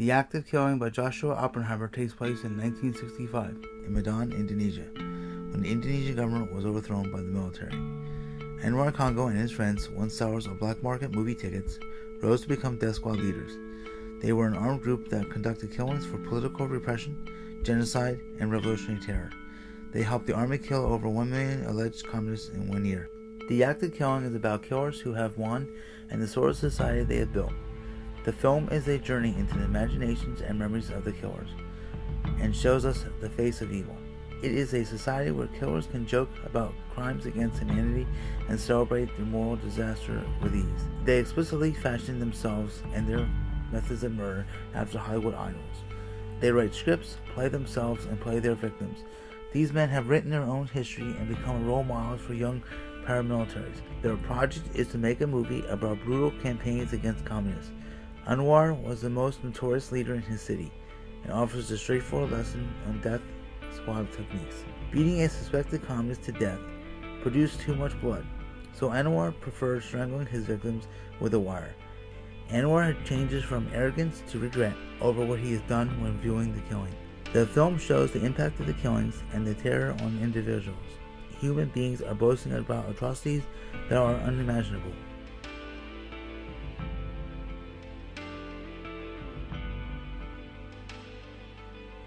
The Act of Killing by Joshua Oppenheimer takes place in 1965 in Medan, Indonesia, when the Indonesian government was overthrown by the military. Anwar Congo and his friends, once sellers of black market movie tickets, rose to become death squad leaders. They were an armed group that conducted killings for political repression, genocide, and revolutionary terror. They helped the army kill over 1 million alleged communists in 1 year. The Act of Killing is about killers who have won and the sort of society they have built. The film is a journey into the imaginations and memories of the killers, and shows us the face of evil. It is a society where killers can joke about crimes against humanity and celebrate their moral disaster with ease. They explicitly fashion themselves and their methods of murder after Hollywood idols. They write scripts, play themselves, and play their victims. These men have written their own history and become role models for young paramilitaries. Their project is to make a movie about brutal campaigns against communists. Anwar was the most notorious leader in his city and offers a straightforward lesson on death squad techniques. Beating a suspected communist to death produced too much blood, so Anwar preferred strangling his victims with a wire. Anwar changes from arrogance to regret over what he has done when viewing the killing. The film shows the impact of the killings and the terror on individuals. Human beings are boasting about atrocities that are unimaginable.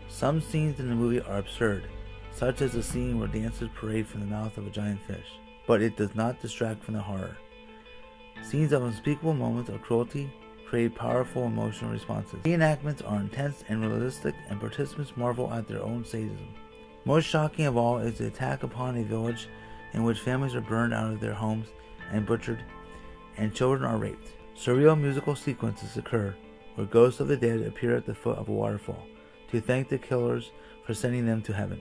Some scenes in the movie are absurd, such as the scene where dancers parade from the mouth of a giant fish, but it does not distract from the horror. Scenes of unspeakable moments of cruelty create powerful emotional responses. Reenactments are intense and realistic, and participants marvel at their own sadism. Most shocking of all is the attack upon a village in which families are burned out of their homes and butchered, and children are raped. Surreal musical sequences occur where ghosts of the dead appear at the foot of a waterfall to thank the killers for sending them to heaven.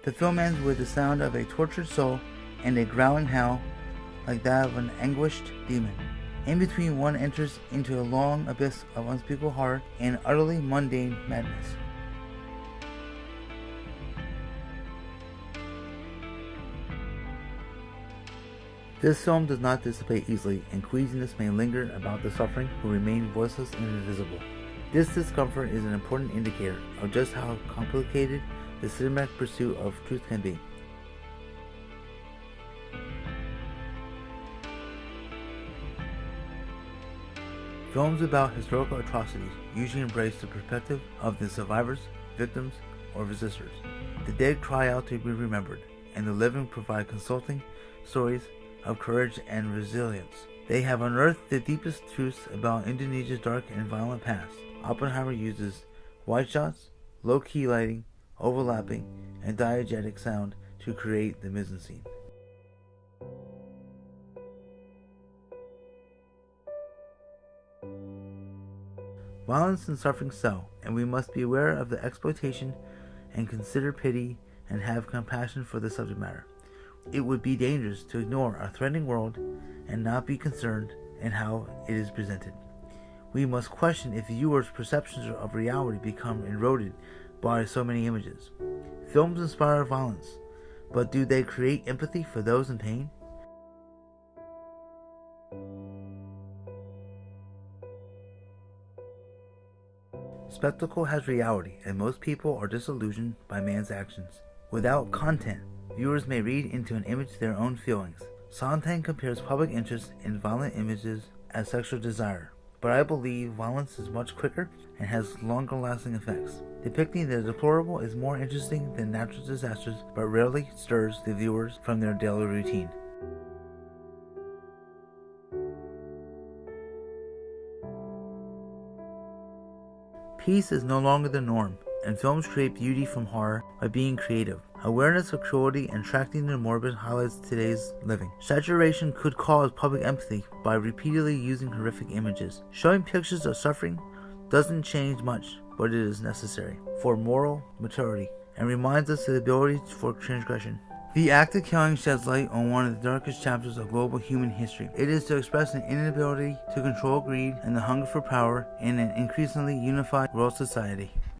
The film ends with the sound of a tortured soul and a growling howl like that of an anguished demon. In between, one enters into a long abyss of unspeakable horror and utterly mundane madness. This film does not dissipate easily, and queasiness may linger about the suffering who remain voiceless and invisible. This discomfort is an important indicator of just how complicated the cinematic pursuit of truth can be. Films about historical atrocities usually embrace the perspective of the survivors, victims, or resistors. The dead cry out to be remembered, and the living provide consoling stories of courage and resilience. They have unearthed the deepest truths about Indonesia's dark and violent past. Oppenheimer uses wide shots, low-key lighting, overlapping, and diegetic sound to create the mise-en-scene. Violence and suffering sell, and we must be aware of the exploitation and consider pity and have compassion for the subject matter. It would be dangerous to ignore our threatening world and not be concerned in how it is presented. We must question if viewers' perceptions of reality become eroded by so many images. Films inspire violence, but do they create empathy for those in pain? Spectacle has reality, and most people are disillusioned by man's actions. Without content, viewers may read into an image their own feelings. Sondheim compares public interest in violent images as sexual desire, but I believe violence is much quicker and has longer-lasting effects. Depicting the deplorable is more interesting than natural disasters, but rarely stirs the viewers from their daily routine. Peace is no longer the norm, and films create beauty from horror by being creative. Awareness of cruelty and attracting the morbid highlights today's living. Saturation could cause public empathy by repeatedly using horrific images. Showing pictures of suffering doesn't change much, but it is necessary for moral maturity and reminds us of the ability for transgression. The Act of Killing sheds light on one of the darkest chapters of global human history. It is to express an inability to control greed and the hunger for power in an increasingly unified world society.